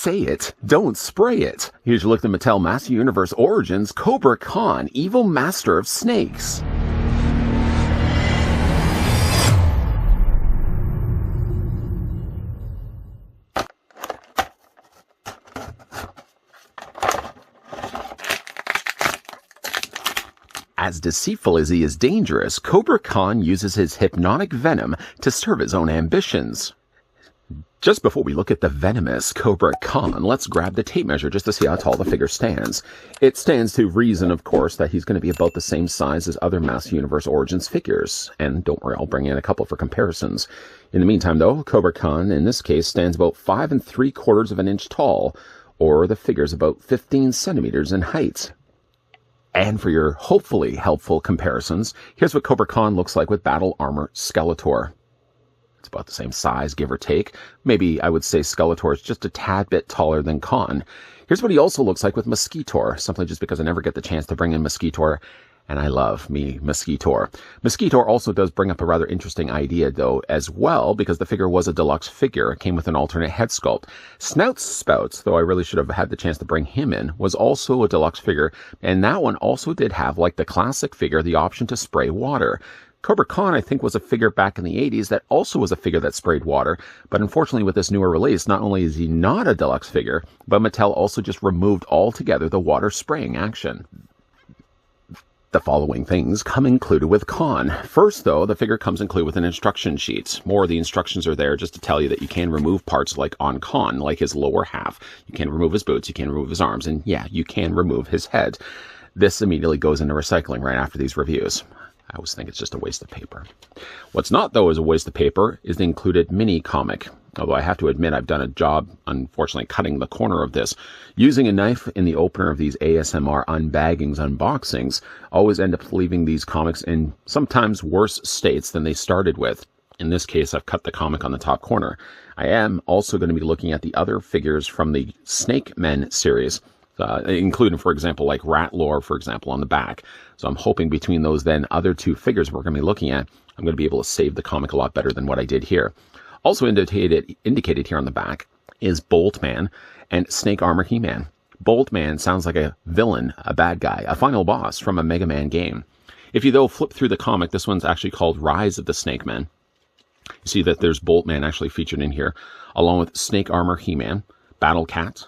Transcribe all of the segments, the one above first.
Say it, don't spray it. Here's your look at Mattel Master Universe Origins Cobra Khan, Evil Master of Snakes. As deceitful as he is dangerous, Cobra Khan uses his hypnotic venom to serve his own ambitions. Just before we look at the venomous Cobra Khan, let's grab the tape measure just to see how tall the figure stands. It stands to reason, of course, that he's going to be about the same size as other Master Universe Origins figures. And don't worry, I'll bring in a couple for comparisons. In the meantime, though, Cobra Khan, in this case, stands about 5 3/4 of an inch tall, or the figure's about 15 centimeters in height. And for your hopefully helpful comparisons, here's what Cobra Khan looks like with Battle Armor Skeletor. It's about the same size, give or take. Maybe I would say Skeletor is just a tad bit taller than Khan. Here's what he also looks like with Mosquitor, simply just because I never get the chance to bring in Mosquitor, and I love me Mosquitor. Mosquitor also does bring up a rather interesting idea, though, as well, because the figure was a deluxe figure. It came with an alternate head sculpt. Snout Spout, though I really should have had the chance to bring him in, was also a deluxe figure, and that one also did have, like the classic figure, the option to spray water. Cobra Khan, I think, was a figure back in the 80s that also was a figure that sprayed water, but unfortunately with this newer release, not only is he not a deluxe figure, but Mattel also just removed altogether the water spraying action. The following things come included with Khan. First, though, the figure comes included with an instruction sheet. More of the instructions are there just to tell you that you can remove parts like on Khan, like his lower half. You can remove his boots, you can remove his arms, and yeah, you can remove his head. This immediately goes into recycling right after these reviews. I always think it's just a waste of paper. What's not, though, is a waste of paper is the included mini comic. Although I have to admit I've done a job, unfortunately, cutting the corner of this. Using a knife in the opener of these ASMR unbaggings, unboxings, always end up leaving these comics in sometimes worse states than they started with. In this case, I've cut the comic on the top corner. I am also going to be looking at the other figures from the Snake Men series, including, for example, like Ratlore, for example, on the back. So I'm hoping between those then other two figures we're going to be looking at, I'm going to be able to save the comic a lot better than what I did here. Also indicated here on the back is Boltman and Snake Armor He-Man. Boltman sounds like a villain, a bad guy, a final boss from a Mega Man game. If you, though, flip through the comic, this one's actually called Rise of the Snake Men. You see that there's Boltman actually featured in here, along with Snake Armor He-Man, Battle Cat.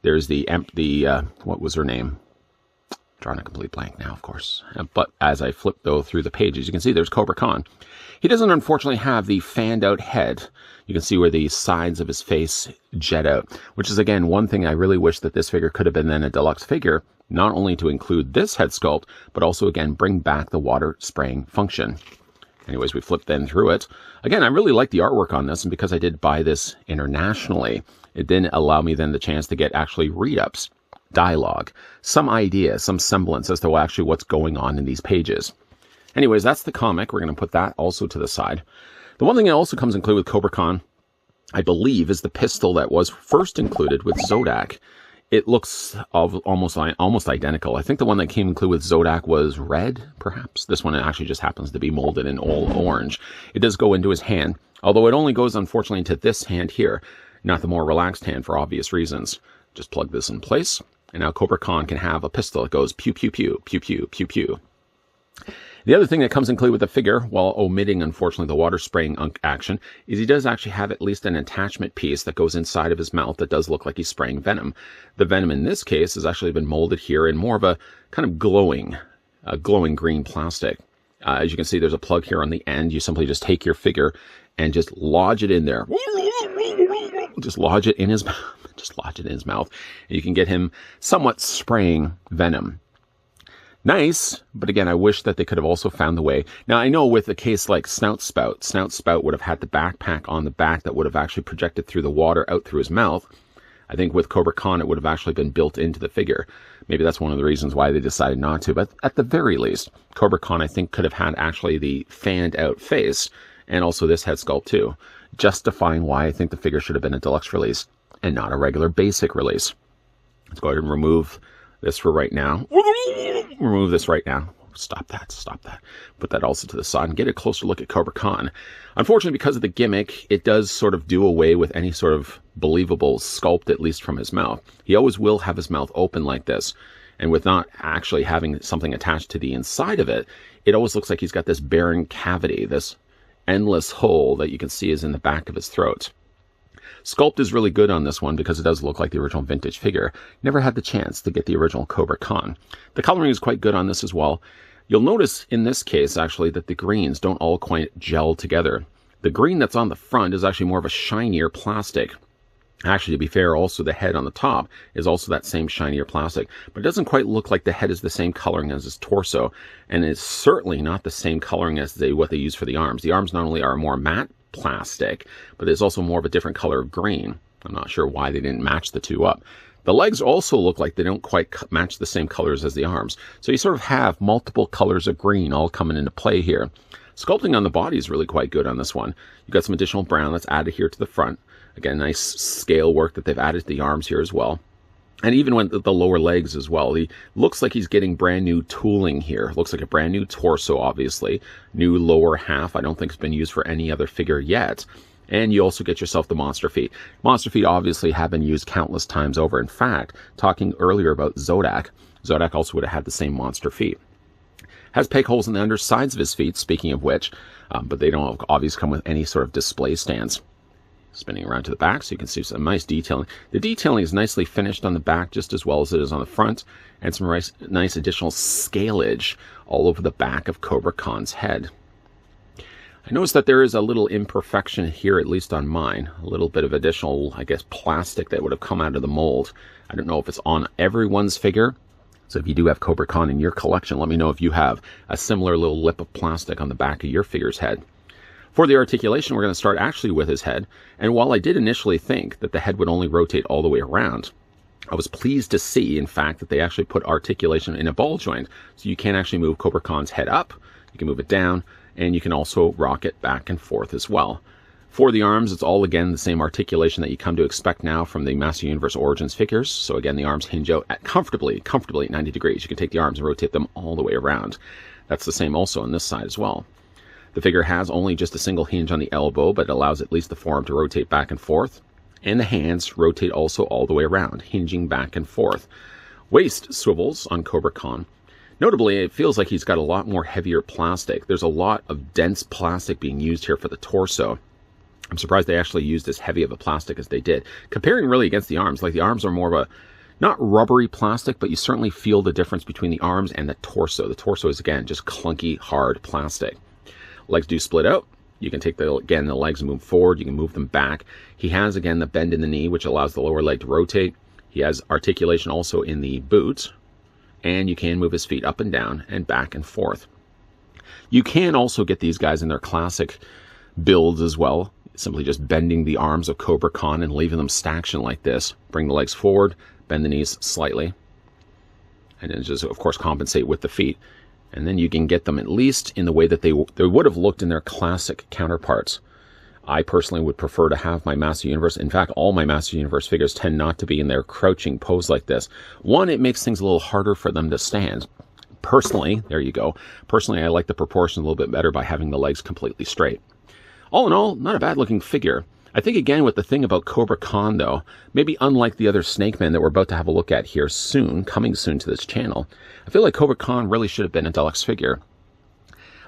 There's what was her name? Drawing a complete blank now, of course. But as I flip, though, through the pages, you can see there's Cobra Khan. He doesn't, unfortunately, have the fanned-out head. You can see where the sides of his face jet out, which is, again, one thing I really wish that this figure could have been then a deluxe figure, not only to include this head sculpt, but also, again, bring back the water spraying function. Anyways, we flip then through it. Again, I really like the artwork on this, and because I did buy this internationally, it didn't allow me then the chance to get actually read-ups, dialogue, some idea, some semblance as to actually what's going on in these pages. Anyways, that's the comic. We're going to put that also to the side. The one thing that also comes included with Cobra Khan, I believe, is the pistol that was first included with Zodak. It looks almost identical. I think the one that came included with Zodak was red, perhaps. This one actually just happens to be molded in all orange. It does go into his hand, although it only goes, unfortunately, into this hand here, not the more relaxed hand for obvious reasons. Just plug this in place, and now Cobra Khan can have a pistol that goes pew, pew, pew, pew, pew, pew, pew. The other thing that comes included with the figure, while omitting, unfortunately, the water spraying action, is he does actually have at least an attachment piece that goes inside of his mouth that does look like he's spraying venom. The venom in this case has actually been molded here in more of a kind of glowing green plastic. As you can see, there's a plug here on the end. You simply just take your figure and just lodge it in there. Just lodge it in his mouth. Just lodge it in his mouth. And you can get him somewhat spraying venom. Nice, but again, I wish that they could have also found the way. Now, I know with a case like Snout Spout would have had the backpack on the back that would have actually projected through the water out through his mouth. I think with Cobra Khan, it would have actually been built into the figure. Maybe that's one of the reasons why they decided not to, but at the very least, Cobra Khan, I think, could have had actually the fanned out face and also this head sculpt too, justifying why I think the figure should have been a deluxe release and not a regular basic release. Let's go ahead and remove this for right now. Remove this right now. stop that, stop that. Put that also to the side and get a closer look at Cobra Khan. Unfortunately, because of the gimmick, it does sort of do away with any sort of believable sculpt, at least from his mouth. He always will have his mouth open like this. And with not actually having something attached to the inside of it, it always looks like he's got this barren cavity, this endless hole that you can see is in the back of his throat. Sculpt is really good on this one because it does look like the original vintage figure. Never had the chance to get the original Cobra Khan. The coloring is quite good on this as well. You'll notice in this case, actually, that the greens don't all quite gel together. The green that's on the front is actually more of a shinier plastic. Actually, to be fair, also the head on the top is also that same shinier plastic. But it doesn't quite look like the head is the same coloring as his torso. And it's certainly not the same coloring as what they use for the arms. The arms not only are more matte plastic, but there's also more of a different color of green. I'm not sure why they didn't match the two up. The legs also look like they don't quite match the same colors as the arms. So you sort of have multiple colors of green all coming into play here. Sculpting on the body is really quite good on this one. You've got some additional brown that's added here to the front. Again, nice scale work that they've added to the arms here as well. And even with the lower legs as well, he looks like he's getting brand new tooling here. Looks like a brand new torso, obviously. New lower half. I don't think it's been used for any other figure yet. And you also get yourself the monster feet. Monster feet obviously have been used countless times over. In fact, talking earlier about Zodak, Zodak also would have had the same monster feet. Has peg holes in the undersides of his feet, speaking of which, but they don't obviously come with any sort of display stands. Spinning around to the back so you can see some nice detailing. The detailing is nicely finished on the back just as well as it is on the front, and some nice additional scalage all over the back of Cobra Khan's head. I noticed that there is a little imperfection here, at least on mine. A little bit of additional, I guess, plastic that would have come out of the mold. I don't know if it's on everyone's figure. So if you do have Cobra Khan in your collection, let me know if you have a similar little lip of plastic on the back of your figure's head. For the articulation, we're going to start actually with his head. And while I did initially think that the head would only rotate all the way around, I was pleased to see, in fact, that they actually put articulation in a ball joint. So you can actually move Cobra Khan's head up, you can move it down, and you can also rock it back and forth as well. For the arms, it's all, again, the same articulation that you come to expect now from the Master Universe Origins figures. So again, the arms hinge out at comfortably at 90 degrees. You can take the arms and rotate them all the way around. That's the same also on this side as well. The figure has only just a single hinge on the elbow, but it allows at least the forearm to rotate back and forth. And the hands rotate also all the way around, hinging back and forth. Waist swivels on Cobra Khan. Notably, it feels like he's got a lot more heavier plastic. There's a lot of dense plastic being used here for the torso. I'm surprised they actually used as heavy of a plastic as they did. Comparing really against the arms, like the arms are more of a, not rubbery plastic, but you certainly feel the difference between the arms and the torso. The torso is, again, just clunky, hard plastic. Legs do split out. You can take, the legs and move forward. You can move them back. He has, again, the bend in the knee, which allows the lower leg to rotate. He has articulation also in the boot. And you can move his feet up and down and back and forth. You can also get these guys in their classic builds as well. Simply just bending the arms of Cobra Khan and leaving them stacked like this. Bring the legs forward, bend the knees slightly. And then just, of course, compensate with the feet. And then you can get them at least in the way that they would have looked in their classic counterparts. I personally would prefer to have my Master Universe. In fact, all my Master Universe figures tend not to be in their crouching pose like this. One, it makes things a little harder for them to stand. Personally, there you go. Personally, I like the proportion a little bit better by having the legs completely straight. All in all, not a bad looking figure. I think, again, with the thing about Cobra Khan, though, maybe unlike the other Snake Men that we're about to have a look at here soon, coming soon to this channel, I feel like Cobra Khan really should have been a deluxe figure.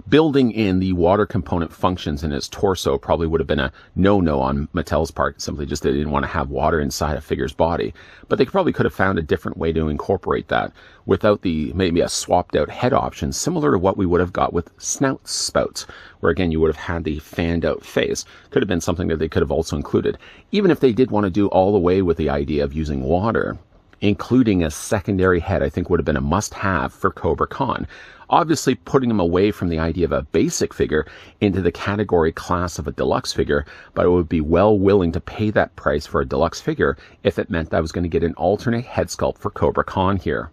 Building in the water component functions in his torso probably would have been a no-no on Mattel's part. Simply just they didn't want to have water inside a figure's body. But they probably could have found a different way to incorporate that without maybe a swapped-out head option, similar to what we would have got with snout spouts, where, again, you would have had the fanned-out face. Could have been something that they could have also included. Even if they did want to do all the way with the idea of using water, including a secondary head, I think would have been a must-have for Cobra Khan. Obviously putting him away from the idea of a basic figure into the category class of a deluxe figure, but I would be well willing to pay that price for a deluxe figure if it meant that I was going to get an alternate head sculpt for Cobra Khan here.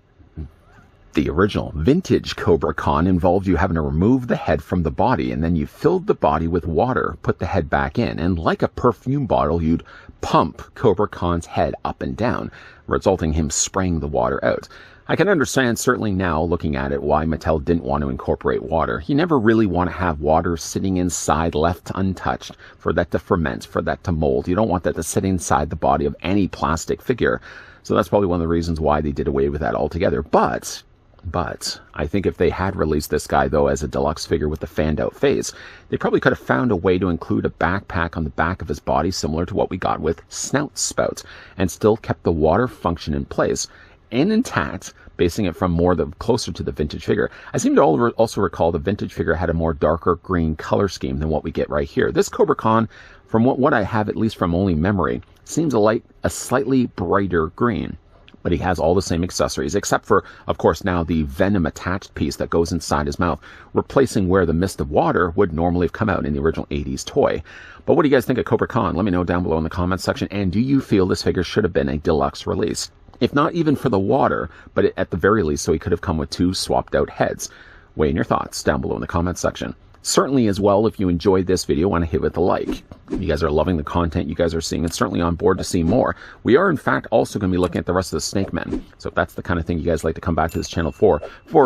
The original vintage Cobra Con involved you having to remove the head from the body, and then you filled the body with water, put the head back in, and like a perfume bottle, you'd pump Cobra Con's head up and down, resulting in him spraying the water out. I can understand, certainly now, looking at it, why Mattel didn't want to incorporate water. You never really want to have water sitting inside, left untouched, for that to ferment, for that to mold. You don't want that to sit inside the body of any plastic figure. So that's probably one of the reasons why they did away with that altogether. But I think if they had released this guy, though, as a deluxe figure with the fanned-out face, they probably could have found a way to include a backpack on the back of his body, similar to what we got with Snout Spout, and still kept the water function in place and intact, basing it from closer to the vintage figure. I seem to also recall the vintage figure had a more darker green color scheme than what we get right here. This Cobra Con, from what I have, at least from only memory, seems a slightly brighter green. But he has all the same accessories, except for, of course, now the venom attached piece that goes inside his mouth, replacing where the mist of water would normally have come out in the original 80s toy. But what do you guys think of Cobra Con? Let me know down below in the comments section. And do you feel this figure should have been a deluxe release? If not even for the water, but at the very least, so he could have come with 2 swapped out heads. Weigh in your thoughts down below in the comments section. Certainly as well, if you enjoyed this video, want to hit with a like. You guys are loving the content you guys are seeing and certainly on board to see more. We are, in fact, also going to be looking at the rest of the Snake Men. So if that's the kind of thing you guys like to come back to this channel for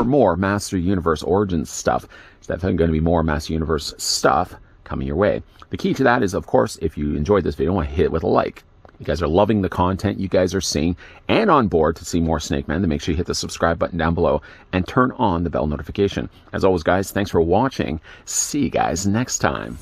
more Master Universe Origins stuff, it's definitely going to be more Master Universe stuff coming your way. The key to that is, of course, if you enjoyed this video, want to hit it with a like. You guys are loving the content you guys are seeing and on board to see more Snake Men, then make sure you hit the subscribe button down below and turn on the bell notification. As always, guys, thanks for watching. See you guys next time.